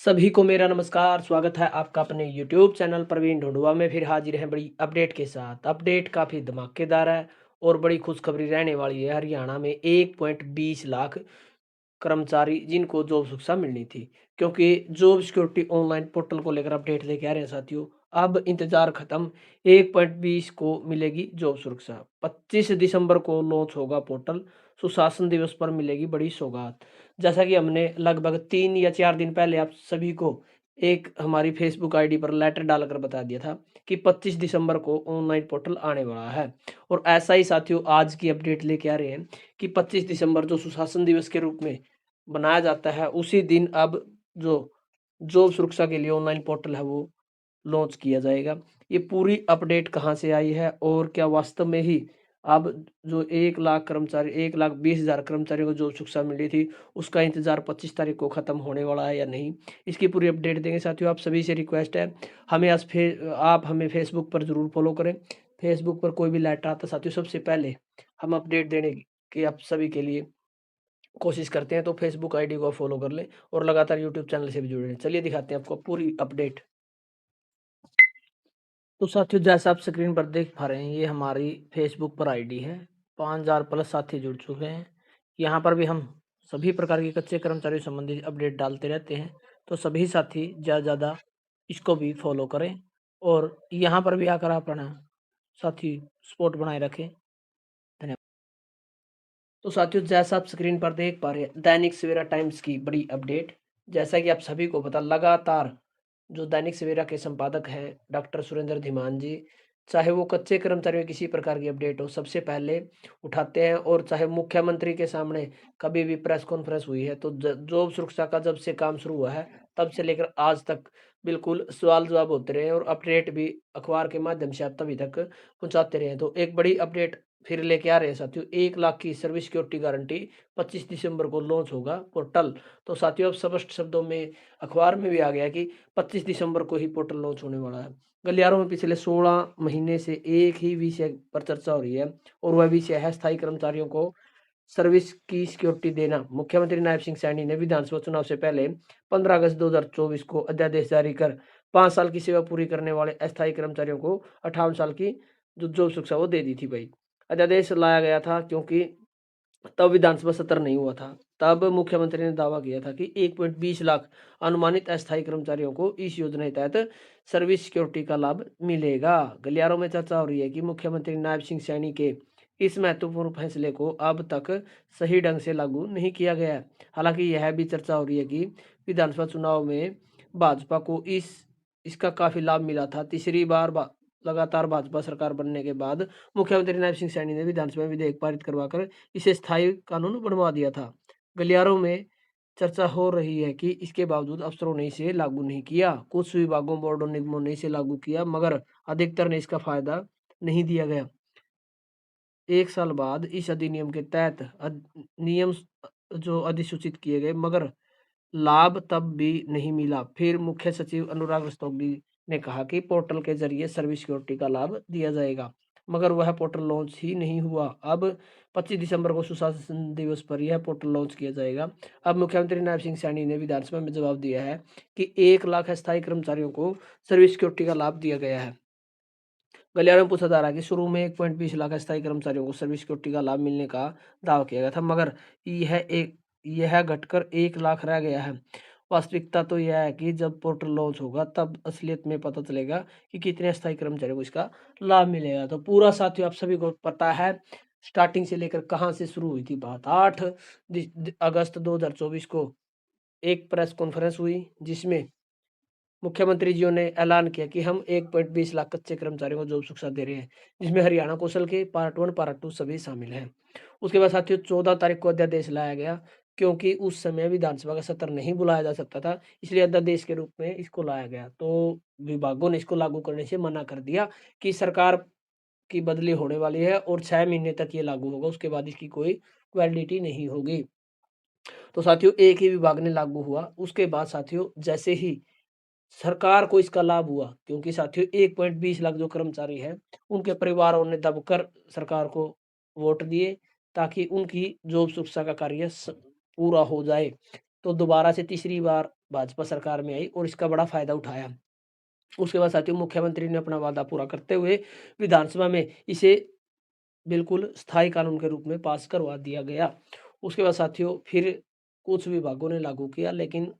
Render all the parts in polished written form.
सभी को मेरा नमस्कार, स्वागत है आपका अपने यूट्यूब चैनल प्रवीण ढूंढुआ में। फिर हाजिर हैं बड़ी अपडेट के साथ। अपडेट काफ़ी धमाकेदार है और बड़ी खुशखबरी रहने वाली है। हरियाणा में 1.20 लाख कर्मचारी जिनको जॉब सुरक्षा मिलनी थी, क्योंकि जॉब सिक्योरिटी ऑनलाइन पोर्टल को लेकर अपडेट लेके आ रहे हैं साथियों। अब इंतजार खत्म, 1.20 को मिलेगी जॉब सुरक्षा। 25 दिसंबर को लॉन्च होगा पोर्टल। सुशासन दिवस पर मिलेगी बड़ी सौगात। जैसा कि हमने लगभग 3 या 4 दिन पहले आप सभी को एक हमारी फेसबुक आईडी पर लेटर डालकर बता दिया था कि 25 दिसंबर को ऑनलाइन पोर्टल आने वाला है। और ऐसा ही साथियों आज की अपडेट लेके आ रहे हैं कि 25 दिसंबर जो सुशासन दिवस के रूप में बनाया जाता है, उसी दिन अब जो जॉब सुरक्षा के लिए ऑनलाइन पोर्टल है वो लॉन्च किया जाएगा। ये पूरी अपडेट कहाँ से आई है और क्या वास्तव में ही अब जो 1 लाख कर्मचारी 1,20,000 कर्मचारियों को जॉब सुरक्षा मिली थी, उसका इंतज़ार 25 तारीख को ख़त्म होने वाला है या नहीं? इसकी पूरी अपडेट देंगे साथियों। आप सभी से रिक्वेस्ट है, हमें आप हमें फ़ेसबुक पर ज़रूर फ़ॉलो करें। फ़ेसबुक पर कोई भी लेटर आता है साथियों, सबसे पहले हम अपडेट देने की आप सभी के लिए कोशिश करते हैं। तो फेसबुक आईडी को फॉलो कर लें और लगातार यूट्यूब चैनल से भी जुड़े रहें। चलिए दिखाते हैं आपको पूरी अपडेट। तो साथियों जैसा आप स्क्रीन पर देख पा रहे हैं, ये हमारी फेसबुक पर आईडी है। 5000 प्लस साथी जुड़ चुके हैं। यहाँ पर भी हम सभी प्रकार के कच्चे कर्मचारियों संबंधी अपडेट डालते रहते हैं। तो सभी साथी ज़्यादा ज़्यादा इसको भी फॉलो करें और यहाँ पर भी आकर अपना साथी सपोर्ट बनाए रखें। धन्यवाद। तो साथियों जैसा आप स्क्रीन पर देख पा रहे हैं, दैनिक सवेरा टाइम्स की बड़ी अपडेट। जैसा कि आप सभी को पता, लगातार जो दैनिक सवेरा के संपादक हैं डॉक्टर सुरेंद्र धीमान जी, चाहे वो कच्चे कर्मचारियों में किसी प्रकार की अपडेट हो, सबसे पहले उठाते हैं। और चाहे मुख्यमंत्री के सामने कभी भी प्रेस कॉन्फ्रेंस हुई है, तो जॉब सुरक्षा का जब से काम शुरू हुआ है, तब से लेकर आज तक बिल्कुल सवाल जवाब होते रहे हैं और अपडेट भी अखबार के माध्यम से आप तभी तक पहुंचाते रहे हैं। तो एक बड़ी अपडेट फिर लेके आ रहे हैं साथियों। 1 लाख की सर्विस सिक्योरिटी गारंटी, 25 दिसंबर को लॉन्च होगा पोर्टल। तो साथियों अब स्पष्ट शब्दों में अखबार में भी आ गया कि 25 दिसंबर को ही पोर्टल लॉन्च होने वाला है। गलियारों में पिछले 16 महीने से एक ही विषय पर चर्चा हो रही है और वह विषय है स्थायी कर्मचारियों को सर्विस की सिक्योरिटी देना। मुख्यमंत्री नायब सिंह सैनी ने विधानसभा चुनाव से पहले 15 अगस्त 2024 को अध्यादेश जारी कर 5 साल की सेवा पूरी करने वाले अस्थायी कर्मचारियों को 58 साल की जो जॉब सुरक्षा वो दे दी थी भाई। अध्यादेश लाया गया था क्योंकि तब विधानसभा सत्र नहीं हुआ था। तब मुख्यमंत्री ने दावा किया था कि 1.20 लाख अनुमानित अस्थायी कर्मचारियों को इस योजना के तहत सर्विस सिक्योरिटी का लाभ मिलेगा। गलियारों में चर्चा हो रही है कि मुख्यमंत्री नायब सिंह सैनी के इस महत्वपूर्ण फैसले को अब तक सही ढंग से लागू नहीं किया गया है। हालांकि यह भी चर्चा हो रही है कि विधानसभा चुनाव में भाजपा को इसका काफी लाभ मिला था। तीसरी बार लगातार भाजपा सरकार बनने के बाद मुख्यमंत्री नायब सिंह सैनी ने विधानसभा में विधेयक पारित करवाकर इसे स्थायी कानून बनवा दिया था। गलियारों में चर्चा हो रही है कि इसके बावजूद अफसरों ने इसे लागू नहीं किया। कुछ विभागों, बोर्डों, निगमों ने इसे लागू किया, मगर अधिकतर ने इसका फायदा नहीं दिया गया। 1 साल बाद इस अधिनियम के तहत नियम जो अधिसूचित किए गए, मगर लाभ तब भी नहीं मिला। फिर मुख्य सचिव अनुराग रस्तोगी ने कहा कि पोर्टल के जरिए सर्विस सिक्योरिटी का लाभ दिया जाएगा, मगर वह पोर्टल लॉन्च ही नहीं हुआ। अब 25 दिसंबर को सुशासन दिवस पर यह पोर्टल लॉन्च किया जाएगा। अब मुख्यमंत्री नायब सिंह सैनी ने विधानसभा में जवाब दिया है कि 1 लाख अस्थायी कर्मचारियों को सर्विस सिक्योरिटी का लाभ दिया गया है। गलियारों में पूछा जा रहा है कि शुरू में 1.20 लाख अस्थायी कर्मचारियों को सर्विस सिक्योरिटी का लाभ मिलने का दावा किया गया था, मगर यह घटकर 1 लाख रह गया है। वास्तविकता तो यह है कि जब पोर्टल लॉन्च होगा तब असलियत में पता चलेगा कि कितने अस्थायी कर्मचारियों को इसका लाभ मिलेगा। तो पूरा साथियों आप सभी को पता है स्टार्टिंग से लेकर कहाँ से शुरू हुई थी बात। 8 अगस्त 2024 को एक प्रेस कॉन्फ्रेंस हुई, जिसमें मुख्यमंत्री जी ने ऐलान किया कि हम 1.20 लाख कच्चे कर्मचारियों को जॉब सुरक्षा दे रहे हैं, जिसमें हरियाणा कौशल के पार्ट 1, पार्ट 2 सभी शामिल हैं। उसके बाद साथियों 14 तारीख को अध्यादेश लाया गया, क्योंकि उस समय विधानसभा का सत्र नहीं बुलाया जा सकता था, इसलिए अध्यादेश के रूप में इसको लाया गया। तो विभागों ने इसको लागू करने से मना कर दिया कि सरकार की बदली होने वाली है और 6 महीने तक ये लागू होगा, उसके बाद इसकी कोई वैलिडिटी नहीं होगी। तो साथियों एक ही विभाग ने लागू हुआ। उसके बाद साथियों जैसे ही सरकार को इसका लाभ हुआ, क्योंकि साथियों 1.20 लाख जो कर्मचारी हैं, उनके परिवारों ने दबकर सरकार को वोट दिए ताकि उनकी जॉब सुरक्षा का कार्य पूरा हो जाए। तो दोबारा से तीसरी बार भाजपा सरकार में आई और इसका बड़ा फ़ायदा उठाया। उसके बाद साथियों मुख्यमंत्री ने अपना वादा पूरा करते हुए विधानसभा में इसे बिल्कुल स्थायी कानून के रूप में पास करवा दिया गया। उसके बाद साथियों फिर कुछ विभागों ने लागू किया, लेकिन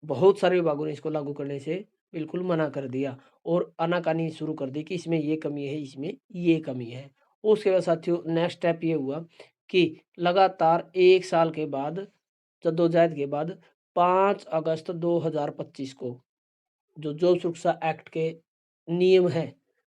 बहुत सारे विभागों ने इसको लागू करने से बिल्कुल मना कर दिया और आनाकानी शुरू कर दी कि इसमें ये कमी है, इसमें ये कमी है। उसके बाद साथियों नेक्स्ट स्टेप ये हुआ कि लगातार 1 साल के बाद, जद्दोजहद के बाद 5 अगस्त 2025 को जो जॉब सुरक्षा एक्ट के नियम हैं,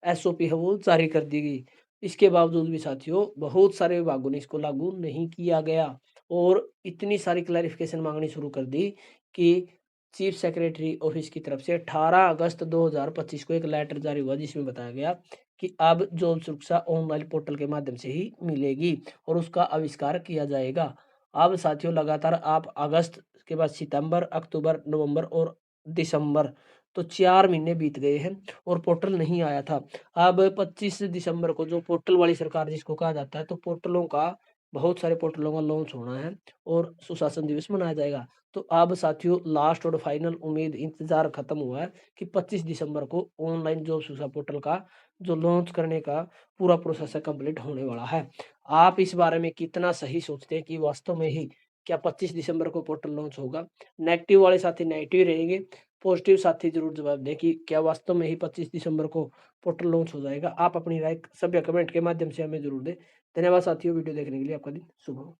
एसओपी है, वो जारी कर दी गई। इसके बावजूद भी साथियों बहुत सारे विभागों ने इसको लागू नहीं किया गया और इतनी सारी क्लैरिफिकेशन मांगनी शुरू कर दी कि चीफ सेक्रेटरी ऑफिस की तरफ से 18 अगस्त 2025 को एक लेटर जारी हुआ जिसमें बताया गया कि अब जॉब सुरक्षा ऑनलाइन पोर्टल के माध्यम से ही मिलेगी और उसका आविष्कार किया जाएगा। अब साथियों लगातार आप अगस्त के बाद सितंबर, अक्टूबर, नवंबर और दिसंबर, तो 4 महीने बीत गए हैं और पोर्टल नहीं आया था। अब 25 दिसंबर को जो पोर्टल वाली सरकार जिसको कहा जाता है, तो पोर्टलों का बहुत सारे पोर्टलों का लॉन्च होना है और सुशासन दिवस मनाया जाएगा। तो अब साथियों लास्ट और फाइनल उम्मीद इंतज़ार खत्म हुआ है कि 25 दिसंबर को ऑनलाइन जॉब सुरक्षा पोर्टल का जो लॉन्च करने का पूरा प्रोसेस है कंप्लीट होने वाला है। आप इस बारे में कितना सही सोचते हैं कि वास्तव में ही क्या 25 दिसंबर को पोर्टल लॉन्च होगा? नेगेटिव वाले साथी नेगेटिव रहेंगे, पॉजिटिव साथी ज़रूर जवाब दें कि क्या वास्तव में ही 25 दिसंबर को पोर्टल लॉन्च हो जाएगा? आप अपनी राय सभ्य कमेंट के माध्यम से हमें ज़रूर दें। धन्यवाद साथियों, वीडियो देखने के लिए। आपका दिन शुभ हो।